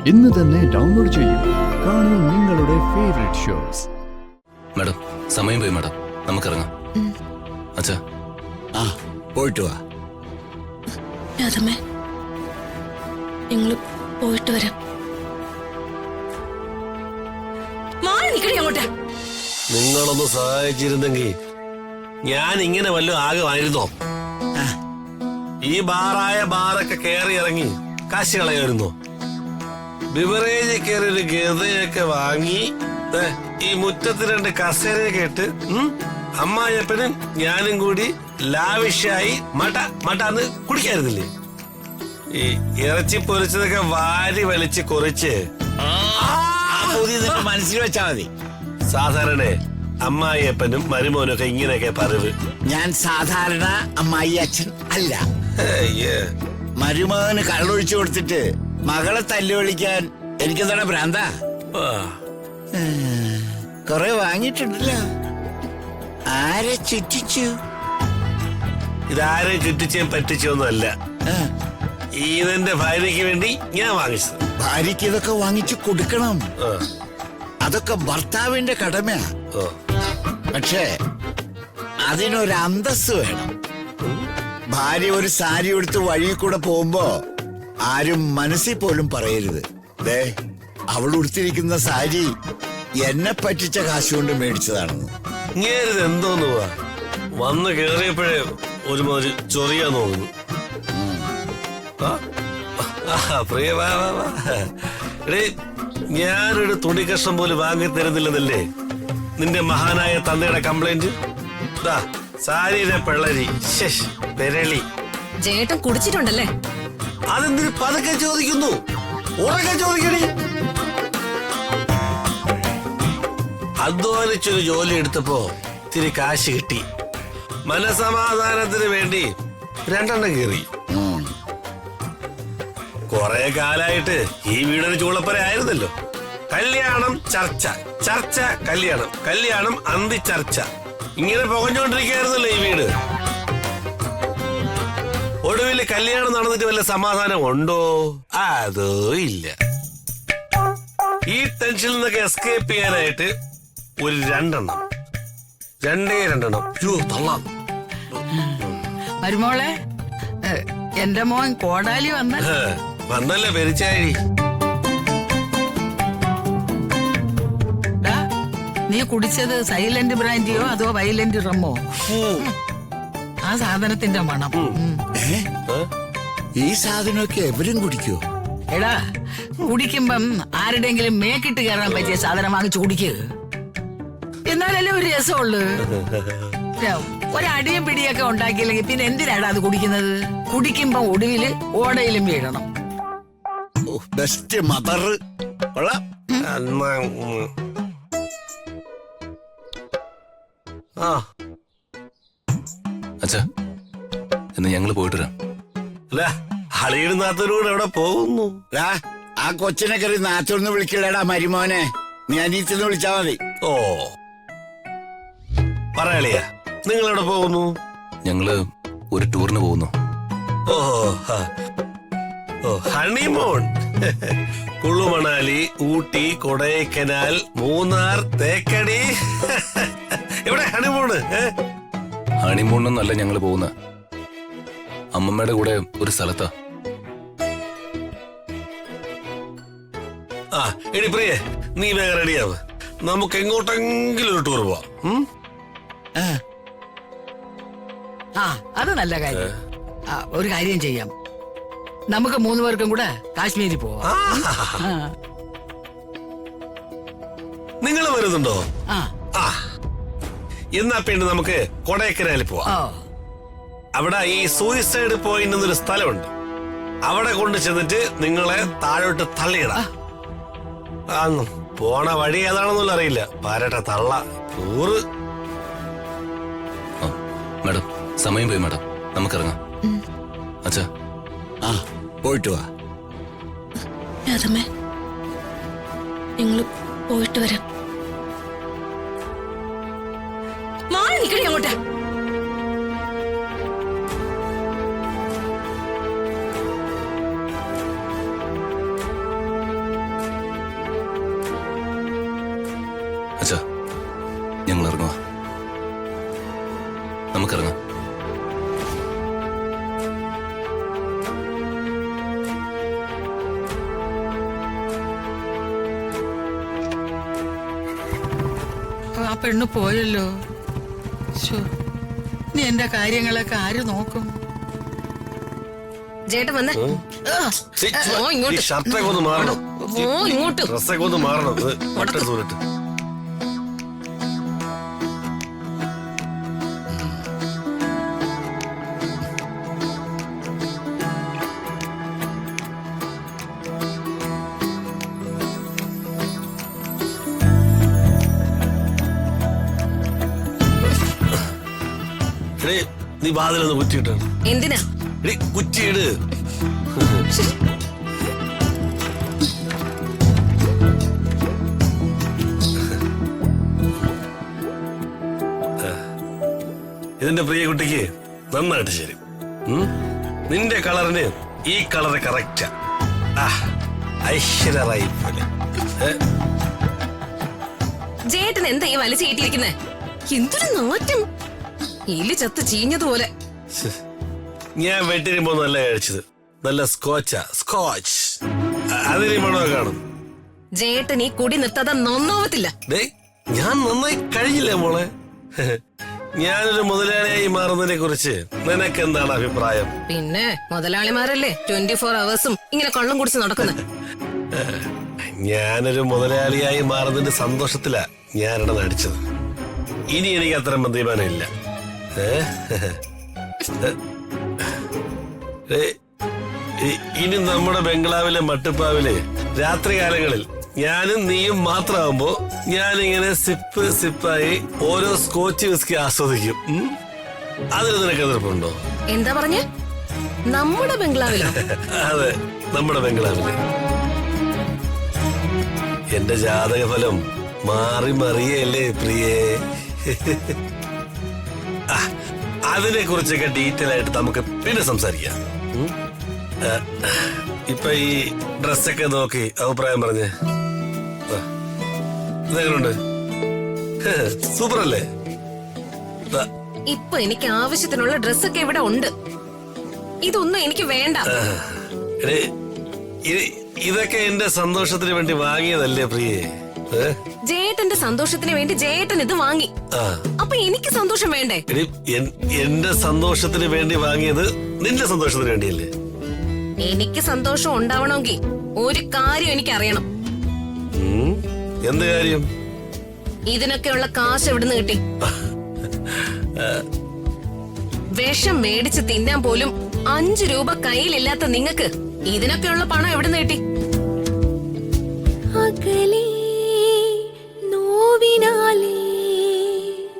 ഇന്ന് തന്നെ ഡൗൺലോഡ് ചെയ്യൂ. കാണൂ നിങ്ങളുടെ ഫേവറേറ്റ് ഷോസ്. മാഡം സമയം പോയി മാഡം, നമുക്കിറങ്ങാം. അച്ഛാ പോയിട്ട് വാ. രാധമ്മേ, ഞങ്ങള് പോയിട്ട് വരാം. അങ്ങോട്ടാ നിങ്ങളൊന്ന് സഹായിച്ചിരുന്നെങ്കിൽ ഞാൻ ഇങ്ങനെ വല്ലതും ആകുമായിരുന്നോ? ഈ ബാറൊക്കെ കയറി ഇറങ്ങി കാശ് കളയായിരുന്നോ? ബിവറേജ് കയറി ഒരു ഗതയൊക്കെ വാങ്ങി ഈ മുറ്റത്ത് 2 കസേരയൊക്കെ ഇട്ട് അമ്മായപ്പനും ഞാനും കൂടി ലാവിഷായി മട്ടാന്ന് കുടിക്കായിരുന്നില്ലേ? ഈ ഇറച്ചി പൊരിച്ചതൊക്കെ വാരി വലിച്ച് കുറിച്ച് മനസ്സിൽ വെച്ചാ മതി. സാധാരണ അമ്മായിയപ്പനും മരുമോനൊക്കെ ഇങ്ങനെയൊക്കെ പതിവ്. ഞാൻ സാധാരണ അമ്മായി അച്ഛൻ അല്ല. മരുമകന് കള്ളൊഴിച്ചു കൊടുത്തിട്ട് മകളെ തല്ലി വിളിക്കാൻ എനിക്കെന്താണ് ഭ്രാന്ത? കൊറേ വാങ്ങിയിട്ടുണ്ടല്ലോ. ആരെ ചുറ്റിച്ചു? ഇതാരെ ചുറ്റിച്ചും പറ്റിച്ചൊന്നുമല്ല. ഈതെന്റെ ഭാര്യയ്ക്ക് വേണ്ടി ഞാൻ വാങ്ങിച്ചത്. ഭാര്യയ്ക്ക് ഇതൊക്കെ വാങ്ങിച്ചു കൊടുക്കണം. അതൊക്കെ ഭർത്താവിന്റെ കടമയാ. പക്ഷേ അതിനൊരു അന്തസ് വേണം. ഭാര്യ ഒരു സാരി എടുത്ത് വഴി കൂടെ പോകുമ്പോ ആരും മനസ്സിൽ പോലും പറയരുത്, ദേ അവൾ ഉടുത്തിരിക്കുന്ന സാരി എന്നെ പറ്റിച്ച കാശുകൊണ്ട് മേടിച്ചതാണെന്ന്. ഇങ്ങേരുത് എന്തോന്ന് വന്ന് കേറിയപ്പോഴേ ഒരുമാതിരി ചൊറിയാൻ നോക്കുന്നു. പ്രിയ ഞാനൊരു തുണി കഷ്ണം പോലും വാങ്ങി തരുന്നില്ലെന്നല്ലേ നിന്റെ മഹാനായ തന്തയുടെ കംപ്ലൈന്റ്? സാരിയുടെ പിള്ളരി പെരളി. ജേട്ടൻ കുടിച്ചിട്ടുണ്ടല്ലേ? അതെന്തിന് പതുക്കെ ചോദിക്കുന്നു? ഉറക്കെ ചോദിക്കണേ. അധ്വാനിച്ചൊരു ജോലി എടുത്തപ്പോ ഇത്തിരി കാശ് കിട്ടി. മനസമാധാനത്തിന് വേണ്ടി 2 കീറി. കൊറേ കാലായിട്ട് ഈ വീടൊരു ചൂളപ്പര ആയിരുന്നല്ലോ. കല്യാണം ചർച്ച, ചർച്ച കല്യാണം, കല്യാണം അന്തി ചർച്ച, ഇങ്ങനെ പുകഞ്ഞോണ്ടിരിക്കുകയായിരുന്നല്ലോ ഈ വീട്. ഒടുവില് കല്യാണം നടന്നിട്ട് വല്ല സമാധാനം ഉണ്ടോ? അതോ ഇല്ല. ഈ ടെൻഷനിൽ നിന്നൊക്കെ എസ്കേപ്പ് ചെയ്യാനായിട്ട് ഒരു 2 തള്ളാം. മരുമോളെ, എന്റെ മോൻ കോടാലി വന്നല്ലേ പെരിച്ചാഴി. നീ കുടിച്ചത് സൈലന്റ് ബ്രാൻഡിയോ അതോ വൈലന്റ് റമ്മോ? ആ സാധനത്തിന്റെ മണം. ഈ സാധനമൊക്കെ എവരും കുടിക്കോ? എടാ, കുടിക്കുമ്പം ആരുടെങ്കിലും മേക്കിട്ട് കയറാൻ പറ്റിയ സാധനം വാങ്ങിച്ചു കുടിക്കുക. എന്നാലല്ലേ ഒരു രസമുള്ളു. ഒരടിയും പിടിയൊക്കെ ഉണ്ടാക്കിയില്ലെങ്കിൽ പിന്നെ എന്തിനാടാ അത് കുടിക്കുന്നത്? കുടിക്കുമ്പോ ഒടുവില് ഓടയിലും വീഴണം. Best mother. അച്ഛാ, എന്ന് ഞങ്ങള് പോയിട്ട് വരാം. അളിയിടുന്നാത്തൂടെ എവിടെ പോകുന്നു? ആ കൊച്ചിനെ കയറി നാത്തോന്ന് വിളിക്കലടാ മരുമോനെ. നീ അനീത്തിന്ന് വിളിച്ചാ മതി. ഓ പറയാളിയാ, നിങ്ങൾ എവിടെ പോകുന്നു? ഞങ്ങള് ഒരു ടൂറിന് പോകുന്നു. ഓ ഹണിമൂൺ. കുളു മണാലി, ഊട്ടി, കൊടൈക്കനാൽ, മൂന്നാർ, തേക്കടി. എവിടെ ഹണിമൂണ്? ഹണിമൂണൊന്നല്ല ഞങ്ങള് പോകുന്ന, അമ്മമ്മയുടെ കൂടെ ഒരു സ്ഥലത്താ. എടി പ്രിയേ, നീ വേഗം റെഡിയാവ്. നമുക്ക് എങ്ങോട്ടെങ്കിലും ഒരു ടൂർ പോവാം. അത് നല്ല കാര്യം. ഒരു കാര്യം ചെയ്യാം, നമുക്ക് 3 പേർക്കും കൂടെ കാശ്മീരിൽ പോവാം. നിങ്ങൾ വരുന്നുണ്ടോ? എന്നാ പിന്നെ നമുക്ക് കൊടൈക്കനാലിൽ പോവാം. അവിടെ ഈ സൂയിസൈഡ് പോയിന്റ് എന്നൊരു സ്ഥലമുണ്ട്. അവിടെ കൊണ്ട് ചെന്നിട്ട് നിങ്ങളെ താഴോട്ട് തള്ളിയിടാം. പോണ വഴി ഏതാണെന്നുള്ള അറിയില്ല. പാരട്ടെ തള്ള ടൂറ്. മാഡം സമയം പോയി മാഡം, നമുക്കിറങ്ങാം. അച്ഛാ പോയിട്ട് വാ. രാധമ്മേ, ഞങ്ങള് പോയിട്ട് വരാം. അങ്ങോട്ടാ ഞങ്ങൾ ഇറങ്ങുക. നമുക്കിറങ്ങാം. ആ പെണ്ണ് പോയല്ലോ. ശ്ശോ, ഇനി എന്റെ കാര്യങ്ങളൊക്കെ ആര് നോക്കും? ജേട്ടൻ വന്നേ. ഓ, ഈ ഇങ്ങോട്ട്. ഷർട്ടൊക്കെ ഒന്ന് മാറണം, ഓ, ഇങ്ങോട്ട്. ഡ്രസ്സൊക്കെ ഒന്ന് മാറണം. ഒട്ട ദൂരട്ട്. എടീ, നീ വാതിലൊന്ന് കുറ്റിയിട്ടാണ്. എന്തിനാ? എടീ, കുറ്റിയിട്. ഇതിന്റെ പ്രിയ കുട്ടിക്ക് നന്നായിട്ട് ശരി. നിന്റെ കളറിന് ഈ കളറ് കറക്റ്റാ. ഐശ്വര്യ പോലെ. ജേട്ടൻ എന്താ ഈ വലിച്ചു കയറ്റിയിരിക്കുന്നേ? എന്തൊരു നാറ്റം! എലി ചത്ത് ചീഞ്ഞതുപോലെ. ഞാൻ വെട്ടിരുമ്പോ നല്ല കഴിച്ചത് നല്ല സ്കോച്ചാ. സ്കോച്ച് അതിന് മണോ കാണും. ജേട്ടൻ ഈ കുടി നിർത്താതെ നന്നാവത്തില്ല. ഡേ, ഞാൻ നന്നായി കഴിഞ്ഞില്ലേ മോളെ? ഞാനൊരു മുതലാളിയായി മാറുന്നതിനെ കുറിച്ച് നിനക്ക് എന്താണ് അഭിപ്രായം? പിന്നെ മുതലാളിമാരല്ലേ 24 hours ഇങ്ങനെ കള്ളം കുടിച്ച് നടക്കുന്നത്. ഞാനൊരു മുതലാളിയായി മാറുന്നതിന്റെ സന്തോഷത്തിലാ ഞാനിട നടിച്ചത്. ഇനി എനിക്ക് അത്ര മദ്യപാനം ഇല്ല. ഇനി നമ്മുടെ ബംഗ്ലാവിലെ മട്ടുപ്പാവിലെ രാത്രികാലങ്ങളിൽ ഞാനും നീയും മാത്രമാകുമ്പോ ഞാനിങ്ങനെ സിപ്പ് സിപ്പായി ഓരോ സ്കോച്ച് വിസ്കി ആസ്വദിക്കും. അതിന് നിനക്ക് എതിർപ്പുണ്ടോ? എന്താ പറഞ്ഞ? നമ്മുടെ ബംഗ്ലാവിലോ? അതെ, നമ്മുടെ ബംഗ്ലാവില്. എന്റെ ജാതകഫലം മാറി മറിയല്ലേ പ്രിയേ. അതിനെ കുറിച്ചൊക്കെ ഡീറ്റെയിൽ ആയിട്ട് നമുക്ക് പിന്നെ സംസാരിക്കാം. ഇപ്പൊ ഈ ഡ്രസ്സൊക്കെ നോക്കി അഭിപ്രായം പറഞ്ഞേ. ഇതെങ്ങനുണ്ട്? സൂപ്പർ അല്ലേ? ഇപ്പൊ എനിക്ക് ആവശ്യത്തിനുള്ള ഡ്രസ്സൊക്കെ ഇവിടെ ഉണ്ട്. ഇതൊന്നും എനിക്ക് വേണ്ട. ഇതൊക്കെ എന്റെ സന്തോഷത്തിന് വേണ്ടി വാങ്ങിയതല്ലേ പ്രിയേ? ജേട്ടന്റെ സന്തോഷത്തിന് വേണ്ടി ജേട്ടൻ ഇത് വാങ്ങി. അപ്പൊ എനിക്ക് സന്തോഷം വേണ്ടേ? എന്റെ സന്തോഷത്തിന് വേണ്ടി വാങ്ങിയത് നിന്റെ സന്തോഷത്തിന് വേണ്ടിയല്ലേ? എനിക്ക് സന്തോഷം ഉണ്ടാവണമെങ്കിൽ ഒരു കാര്യം എനിക്ക് അറിയണം. എന്ത് കാര്യം? ഇതിനൊക്കെയുള്ള കാശ് എവിടുന്ന് കിട്ടി? വിഷം മേടിച്ച് തിന്നാൻ പോലും 5 രൂപ കയ്യിലില്ലാത്ത നിങ്ങക്ക് ഇതിനൊക്കെയുള്ള പണം എവിടുന്ന് കിട്ടി?